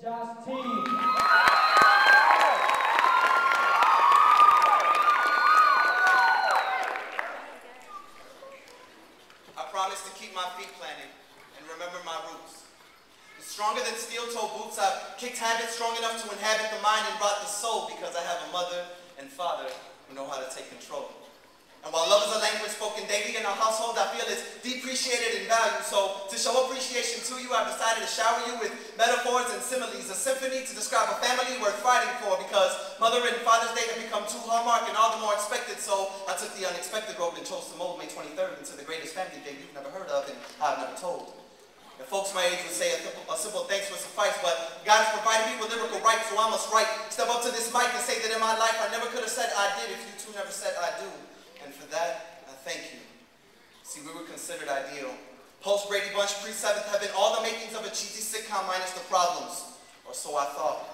Just team. I promise to keep my feet planted and remember my roots. The stronger than steel-toe boots, I've kicked habits strong enough to inhabit the mind and rot the soul because I have a mother and father who know how to take control. And while love is a language spoken daily in our household, I feel it's depreciated in value. So to show appreciation to you, I've decided to shower you with metaphors and similes, a symphony to describe a family worth fighting for, because Mother and Father's Day have become too hallmark and all the more expected. So I took the unexpected road and chose to mold May 23rd into the greatest family day you've never heard of and I've never told. And folks my age would say a simple thanks would suffice, but God has provided me with lyrical rights, so I must write. Step up to this mic and say that in my life I never could have said I did if you two never said I do. And for that, I thank you. See, we were considered ideal. Post-Brady Bunch, pre-Seventh Heaven, all the makings of a cheesy sitcom minus the problems. Or so I thought.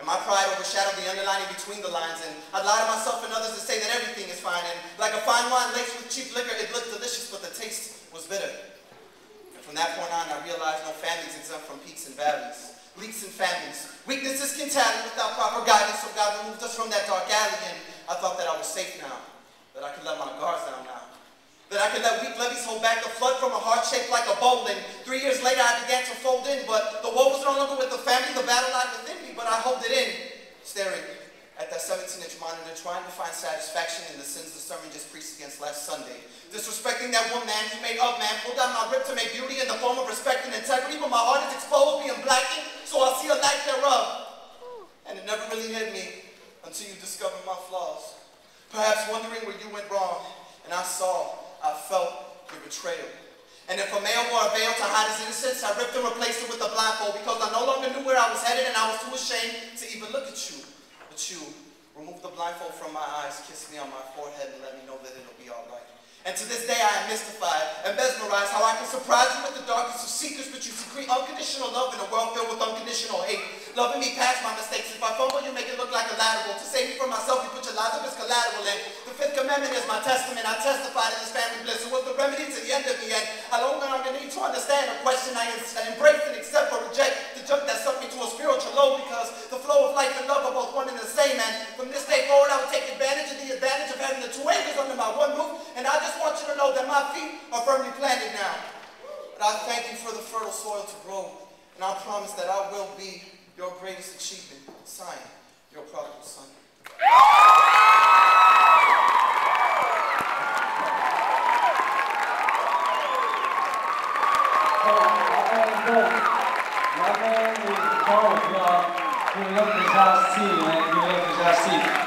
And my pride overshadowed the underlining between the lines, and I'd lie to myself and others to say that everything is fine. And like a fine wine laced with cheap liquor, it looked delicious, but the taste was bitter. And from that point on, I realized no family's exempt from peaks and valleys. Leaks in families. Weaknesses can tally without proper guidance, so God removed us from that dark alley, and I thought that I was safe now. That I could let my guards down now. That I could let weak levees hold back the flood from a heart shaped like a bowl. And 3 years later I began to fold in, but the woe was no longer with the family, the battle lied within me, but I hold it in, staring at that 17-inch monitor, trying to find satisfaction in the sins the sermon just preached against last Sunday. Disrespecting that one man who made up man, pulled out my rib to make beauty in the form of respect and integrity, but my heart is exposed, being blackened, so I see a lack thereof. And it never really hit me until you discovered my flaws. Perhaps wondering where you went wrong, and I felt your betrayal. And if a male wore a veil to hide his innocence, I ripped and replaced it with a blindfold because I no longer knew where I was headed and I was too ashamed to even look at you. But you removed the blindfold from my eyes, kissed me on my forehead, and let me know that it'll be all right. And to this day I am mystified and mesmerized how I can surprise you with the darkest of secrets, but you secrete unconditional love in a world filled with unconditional hate. Loving me past my mistakes. If I fumble, you make it look like a lateral. To save me from myself, you put your lies up as collateral. And the fifth commandment is my testament. I testify to this family bliss. It was the remedy to the end of me, and I no longer need to understand or question. I embrace and accept or reject the junk that sucked me to a spiritual low, because the flow of life and love are both one and the same. And from this day forward, I will take advantage of having the two anchors under my one roof. And I just want you to know that my feet are firmly planted now. But I thank you for the fertile soil to grow, and I promise that I will be your greatest achievement. Signed, your prodigal son. My name is Torres. Give it up for Josh T, man. Give it up for Josh T.